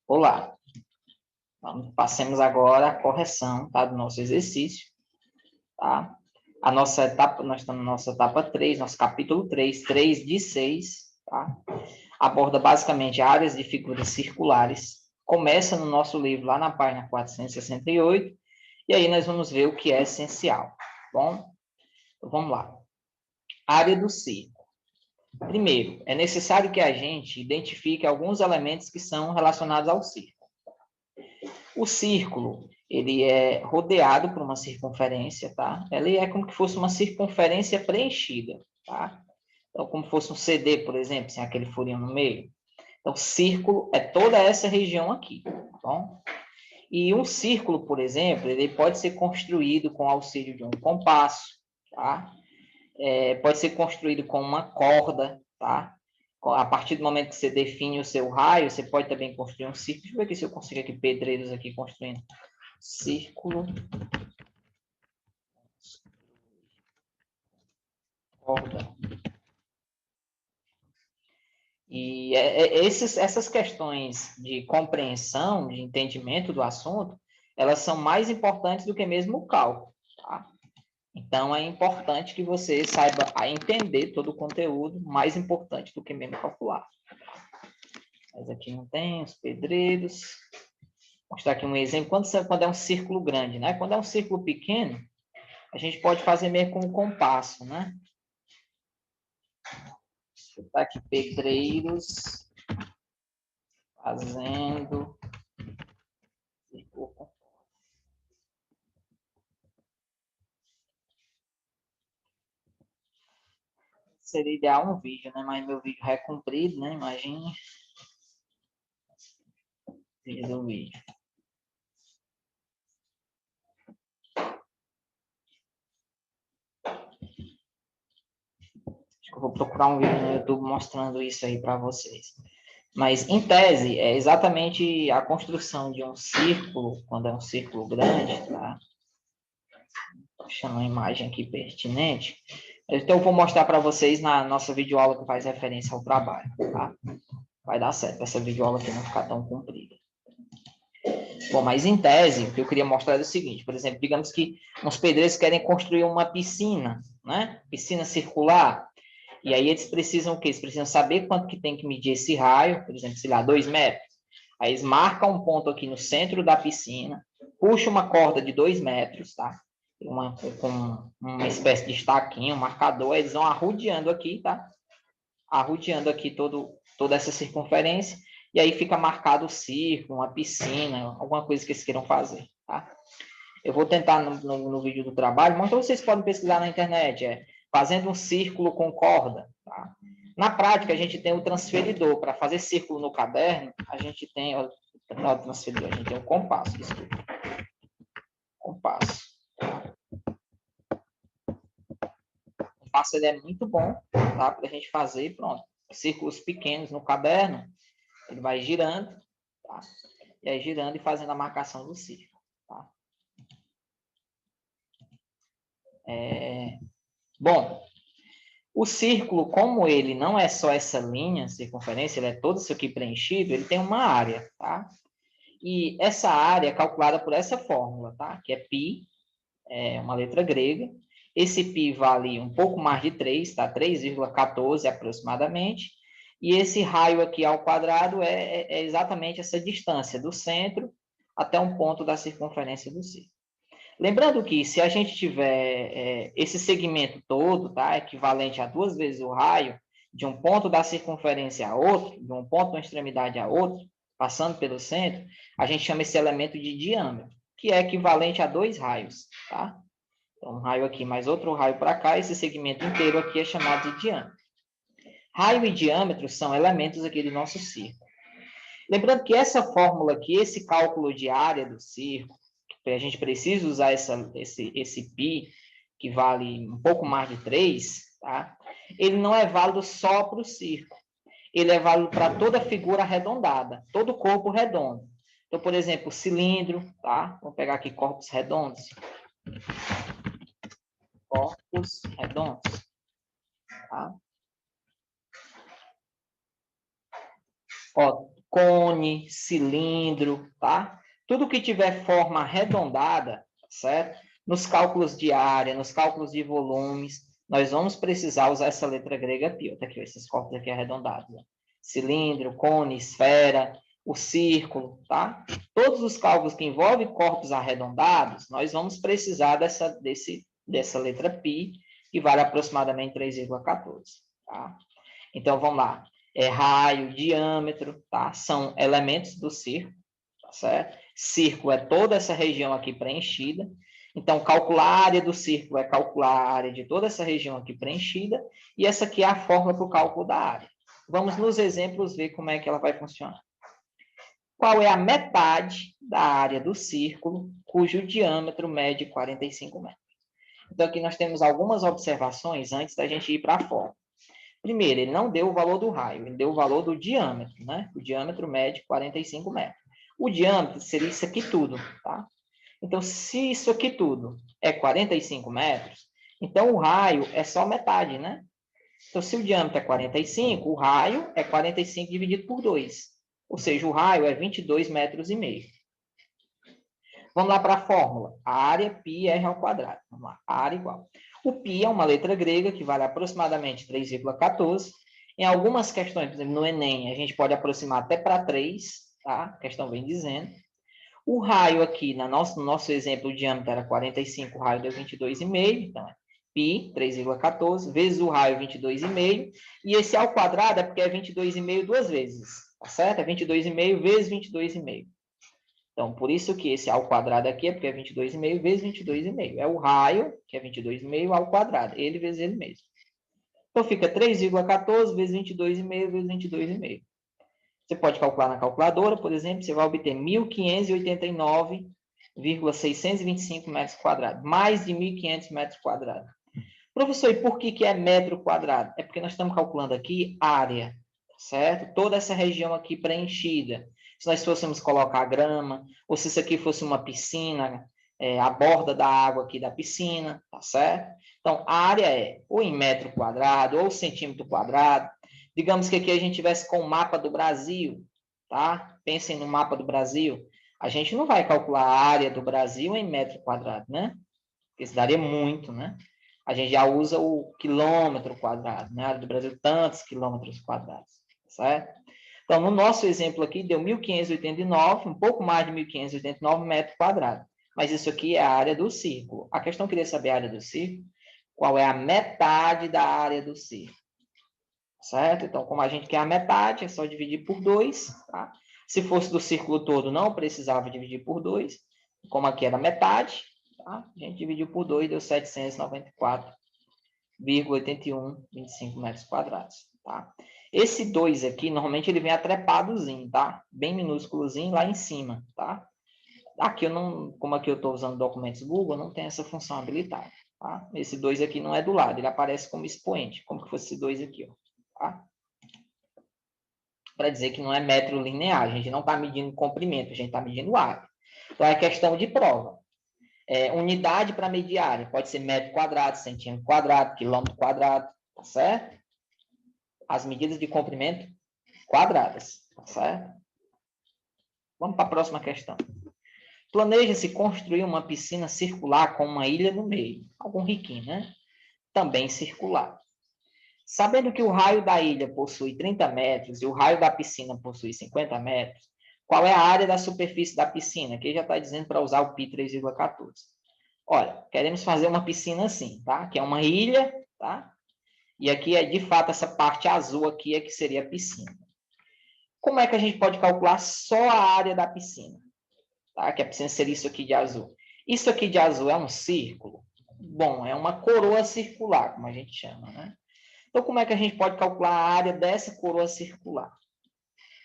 Olá, passemos agora a correção, tá, do nosso exercício, tá? A nossa etapa, nós estamos na nossa etapa 3, nosso capítulo 3, 3 de 6, tá? Aborda basicamente áreas de figuras circulares. Começa no nosso livro lá na página 468, e aí nós vamos ver o que é essencial, tá bom? Então, vamos lá. Área do círculo. Primeiro, é necessário que a gente identifique alguns elementos que são relacionados ao círculo. O círculo, ele é rodeado por uma circunferência, tá? Ele é como que fosse uma circunferência preenchida, tá? Então, como fosse um CD, por exemplo, sem aquele furinho no meio. Então, círculo é toda essa região aqui, tá bom? E um círculo, por exemplo, ele pode ser construído com auxílio de um compasso, tá? Pode ser construído com uma corda, tá? A partir do momento que você define o seu raio, você pode também construir um círculo. Deixa eu ver aqui se eu consigo aqui pedreiros aqui construindo círculo, corda. E essas questões de compreensão, de entendimento do assunto, elas são mais importantes do que mesmo o cálculo, tá? Então, é importante que você saiba a entender todo o conteúdo, mais importante do que mesmo calcular. Mas aqui não tem os pedreiros. Vou mostrar aqui um exemplo. Quando é um círculo grande, né? Quando é um círculo pequeno, a gente pode fazer mesmo com o compasso, né? Deixa eu botar aqui pedreiros fazendo círculo. Seria ideal um vídeo, né? Mas meu vídeo é comprido, né? Imagine o vídeo. Acho que eu vou procurar um vídeo no YouTube mostrando isso aí para vocês. Mas, em tese, é exatamente a construção de um círculo, quando é um círculo grande, tá? Estou achando uma imagem aqui pertinente. Então, eu vou mostrar para vocês na nossa videoaula que faz referência ao trabalho, tá? Vai dar certo, essa videoaula aqui não ficar tão comprida. Bom, mas em tese, o que eu queria mostrar é o seguinte, por exemplo, digamos que uns pedreiros querem construir uma piscina, né? Piscina circular. E aí eles precisam o quê? Eles precisam saber quanto que tem que medir esse raio, por exemplo, sei lá, 2 metros. Aí eles marcam um ponto aqui no centro da piscina, puxam uma corda de 2 metros, tá? Com uma espécie de estaquinho, um marcador, aí eles vão arrodeando aqui, tá? Arrodeando aqui toda essa circunferência, e aí fica marcado o círculo, uma piscina, alguma coisa que eles queiram fazer, tá? Eu vou tentar no vídeo do trabalho, mas vocês podem pesquisar na internet, fazendo um círculo com corda, tá? Na prática, a gente tem o transferidor. Para fazer círculo no caderno, a gente tem o transferidor, a gente tem o compasso, desculpa. Compasso. O compasso ele é muito bom, tá? Para a gente fazer, pronto, círculos pequenos no caderno, ele vai girando, tá? E aí girando e fazendo a marcação do círculo, tá? Bom, o círculo, como ele não é só essa linha, circunferência, ele é todo isso aqui preenchido, ele tem uma área, tá? E essa área é calculada por essa fórmula, tá? Que é π, é uma letra grega. Esse π vale um pouco mais de 3, tá? 3,14 aproximadamente. E esse raio aqui ao quadrado é exatamente essa distância do centro até um ponto da circunferência do círculo. Lembrando que se a gente tiver esse segmento todo, tá, equivalente a 2 vezes o raio, de um ponto da circunferência a outro, de um ponto de uma extremidade a outro, passando pelo centro, a gente chama esse elemento de diâmetro, que é equivalente a 2 raios, tá? Então, um raio aqui mais outro raio para cá, esse segmento inteiro aqui é chamado de diâmetro. Raio e diâmetro são elementos aqui do nosso círculo. Lembrando que essa fórmula aqui, esse cálculo de área do círculo, a gente precisa usar esse π, que vale um pouco mais de 3, tá? Ele não é válido só para o círculo. Ele é válido para toda figura arredondada, todo corpo redondo. Então, por exemplo, cilindro, tá? Vamos pegar aqui corpos redondos. Corpos redondos, tá? Ó, cone, cilindro, tá? Tudo que tiver forma arredondada, certo? Nos cálculos de área, nos cálculos de volumes, nós vamos precisar usar essa letra grega π. Tá aqui, esses corpos aqui arredondados. Né? Cilindro, cone, esfera, o círculo, tá? Todos os cálculos que envolvem corpos arredondados, nós vamos precisar dessa letra π, que vale aproximadamente 3,14, tá? Então, vamos lá. Raio, diâmetro, tá? São elementos do círculo, tá certo? Círculo é toda essa região aqui preenchida. Então, calcular a área do círculo é calcular a área de toda essa região aqui preenchida. E essa aqui é a fórmula para o cálculo da área. Vamos nos exemplos ver como é que ela vai funcionar. Qual é a metade da área do círculo cujo diâmetro mede 45 metros? Então, aqui nós temos algumas observações antes da gente ir para a fórmula. Primeiro, ele não deu o valor do raio, ele deu o valor do diâmetro, né? O diâmetro mede 45 metros. O diâmetro seria isso aqui tudo, tá? Então, se isso aqui tudo é 45 metros, então o raio é só metade, né? Então, se o diâmetro é 45, o raio é 45 dividido por 2. Ou seja, o raio é 22 metros e meio. Vamos lá para a fórmula. A área πr ao quadrado. Vamos lá. A área igual. O π é uma letra grega que vale aproximadamente 3,14. Em algumas questões, por exemplo, no Enem, a gente pode aproximar até para 3, tá? A questão vem dizendo. O raio aqui, no nosso exemplo, o diâmetro era 45, o raio deu 22,5, então é π, 3,14, vezes o raio, 22,5, e esse ao quadrado é porque é 22,5 duas vezes, tá certo? É 22,5 vezes 22,5. Então, por isso que esse ao quadrado aqui é porque é 22,5 vezes 22,5. É o raio, que é 22,5 ao quadrado, ele vezes ele mesmo. Então, fica 3,14 vezes 22,5 vezes 22,5. Você pode calcular na calculadora, por exemplo, você vai obter 1.589,625 metros quadrados. Mais de 1.500 metros quadrados. Professor, e por que é metro quadrado? É porque nós estamos calculando aqui área, certo? Toda essa região aqui preenchida. Se nós fôssemos colocar grama, ou se isso aqui fosse uma piscina, a borda da água aqui da piscina, tá certo? Então, a área é ou em metro quadrado, ou centímetro quadrado. Digamos que aqui a gente tivesse com o mapa do Brasil, tá? Pensem no mapa do Brasil. A gente não vai calcular a área do Brasil em metro quadrado, né? Porque isso daria muito, né? A gente já usa o quilômetro quadrado, né? A área do Brasil, tantos quilômetros quadrados, certo? Então, no nosso exemplo aqui, deu 1.589, um pouco mais de 1.589 metros quadrados. Mas isso aqui é a área do círculo. A questão queria saber a área do círculo. Qual é a metade da área do círculo? Certo? Então, como a gente quer a metade, é só dividir por 2. Tá? Se fosse do círculo todo, não precisava dividir por 2. Como aqui era metade, tá? A gente dividiu por 2, deu 794,8125 metros quadrados. Tá? Esse 2 aqui, normalmente ele vem atrepadozinho, tá? Bem minúsculozinho lá em cima, tá? Aqui eu não, como aqui eu estou usando documentos Google, não tem essa função habilitada, tá? Esse 2 aqui não é do lado, ele aparece como expoente, como que fosse esse 2 aqui, ó, tá? Para dizer que não é metro linear, a gente não está medindo comprimento, a gente está medindo área. Então, é questão de prova. Unidade para medir área, pode ser metro quadrado, centímetro quadrado, quilômetro quadrado, tá certo? As medidas de comprimento quadradas, tá certo? Vamos para a próxima questão. Planeja-se construir uma piscina circular com uma ilha no meio. Algum riquinho, né? Também circular. Sabendo que o raio da ilha possui 30 metros e o raio da piscina possui 50 metros, qual é a área da superfície da piscina? Aqui já está dizendo para usar o π 3,14. Olha, queremos fazer uma piscina assim, tá? Que é uma ilha, tá? E aqui é, de fato, essa parte azul aqui é que seria a piscina. Como é que a gente pode calcular só a área da piscina? Tá? Que a piscina seria isso aqui de azul. Isso aqui de azul é um círculo? Bom, é uma coroa circular, como a gente chama, né? Então, como é que a gente pode calcular a área dessa coroa circular?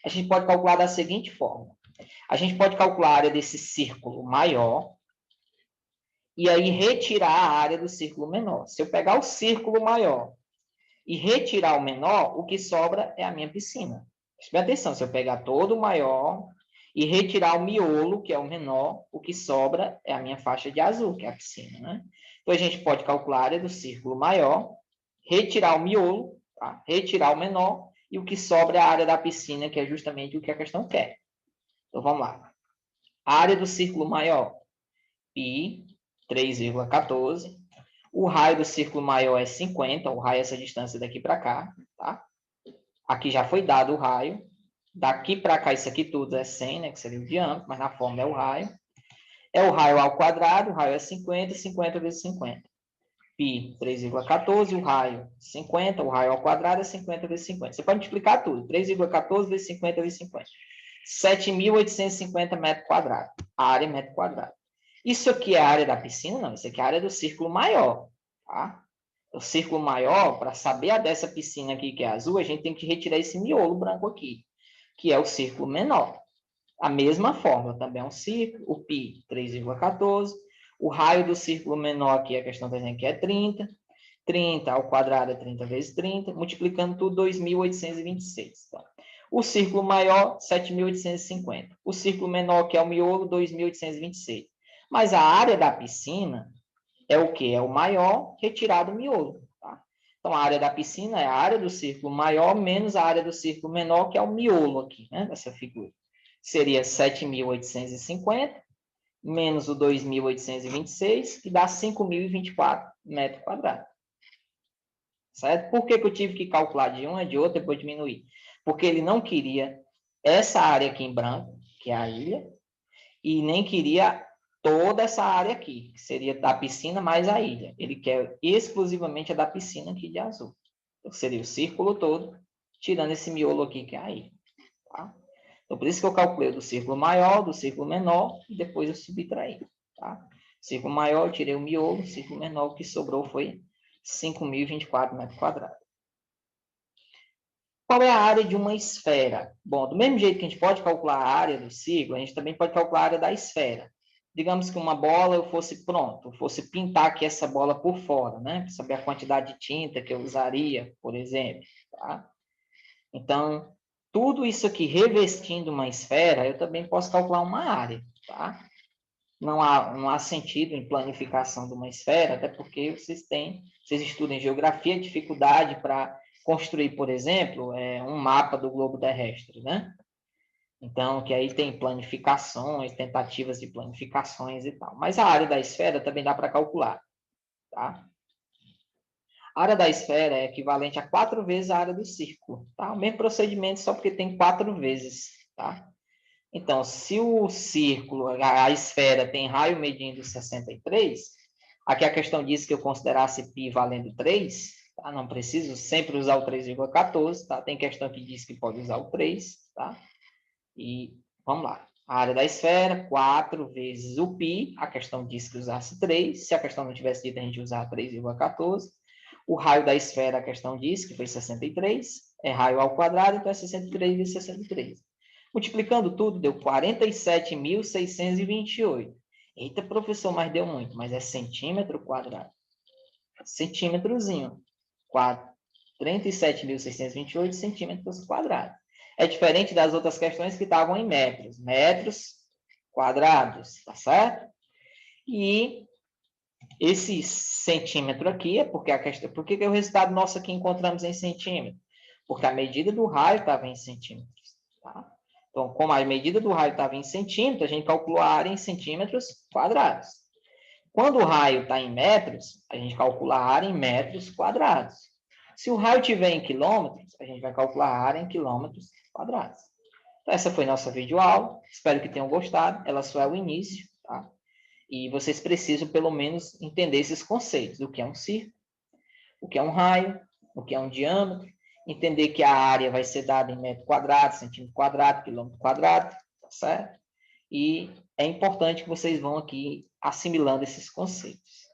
A gente pode calcular da seguinte forma. A gente pode calcular a área desse círculo maior e aí retirar a área do círculo menor. Se eu pegar o círculo maior e retirar o menor, o que sobra é a minha piscina. Preste atenção, se eu pegar todo o maior e retirar o miolo, que é o menor, o que sobra é a minha faixa de azul, que é a piscina, né? Então, a gente pode calcular a área do círculo maior, retirar o miolo, tá? Retirar o menor e o que sobra é a área da piscina, que é justamente o que a questão quer. Então, vamos lá. A área do círculo maior, π, 3,14. O raio do círculo maior é 50, o raio é essa distância daqui para cá, tá? Aqui já foi dado o raio. Daqui para cá, isso aqui tudo é 100, né? Que seria o diâmetro, mas na forma é o raio. É o raio ao quadrado, o raio é 50, 50 vezes 50. Π, 3,14, o raio 50, o raio ao quadrado é 50 vezes 50. Você pode multiplicar tudo. 3,14 vezes 50 vezes 50. 7.850 metros quadrados. A área é metro quadrado. Isso aqui é a área da piscina? Não, isso aqui é a área do círculo maior, tá? O círculo maior, para saber a dessa piscina aqui, que é azul, a gente tem que retirar esse miolo branco aqui, que é o círculo menor. A mesma fórmula, também é um círculo, o π, 3,14. O raio do círculo menor aqui, a questão está dizendo que é 30. 30 ao quadrado é 30 vezes 30, multiplicando tudo, 2.826. Então, o círculo maior, 7.850. O círculo menor, que é o miolo, 2.826. Mas a área da piscina é o quê? É o maior retirado do miolo. Tá? Então, a área da piscina é a área do círculo maior menos a área do círculo menor, que é o miolo aqui, né, dessa figura. Seria 7.850 menos o 2.826, que dá 5.024 metros quadrados. Certo? Por que eu tive que calcular de uma, de outra, depois diminuir? Porque ele não queria essa área aqui em branco, que é a ilha, e nem queria toda essa área aqui, que seria da piscina mais a ilha. Ele quer exclusivamente a da piscina aqui de azul. Então, seria o círculo todo, tirando esse miolo aqui, que é a ilha. Tá? Então, por isso que eu calculei do círculo maior, do círculo menor, e depois eu subtraí. Tá? Círculo maior, eu tirei o miolo, círculo menor, o que sobrou foi 5.024 metros quadrados. Qual é a área de uma esfera? Bom, do mesmo jeito que a gente pode calcular a área do círculo, a gente também pode calcular a área da esfera. Digamos que uma bola eu fosse pronto, eu fosse pintar aqui essa bola por fora, né? Para saber a quantidade de tinta que eu usaria, por exemplo. Tá? Então, tudo isso aqui revestindo uma esfera, eu também posso calcular uma área. Tá? Não há sentido em planificação de uma esfera, até porque vocês estudam em geografia, dificuldade para construir, por exemplo, um mapa do globo terrestre, né? Então, que aí tem planificações, tentativas de planificações e tal. Mas a área da esfera também dá para calcular, tá? A área da esfera é equivalente a 4 vezes a área do círculo, tá? O mesmo procedimento, só porque tem 4 vezes, tá? Então, se o círculo, a esfera tem raio medindo 63, aqui a questão diz que eu considerasse π valendo 3, tá? Não preciso sempre usar o 3,14, tá? Tem questão que diz que pode usar o 3, tá? E vamos lá. A área da esfera, 4 vezes o π, a questão diz que usasse 3, se a questão não tivesse dito, a gente usar 3,14. O raio da esfera, a questão diz que foi 63, é raio ao quadrado, então é 63 vezes 63. Multiplicando tudo, deu 47.628. Eita, professor, mas deu muito. Mas é centímetro quadrado. Centímetrozinho. 37.628 centímetros quadrados. É diferente das outras questões que estavam em metros. Metros quadrados, tá certo? E esse centímetro aqui é porque a questão... Por que o resultado nosso aqui encontramos em centímetro? Porque a medida do raio estava em centímetros, tá? Então, como a medida do raio estava em centímetros, a gente calculou a área em centímetros quadrados. Quando o raio está em metros, a gente calcula a área em metros quadrados. Se o raio estiver em quilômetros, a gente vai calcular a área em quilômetros quadrados. Então, essa foi nossa videoaula. Espero que tenham gostado. Ela só é o início, tá? E vocês precisam, pelo menos, entender esses conceitos. O que é um círculo, o que é um raio, o que é um diâmetro, entender que a área vai ser dada em metro quadrado, centímetro quadrado, quilômetro quadrado, tá certo? E é importante que vocês vão aqui assimilando esses conceitos.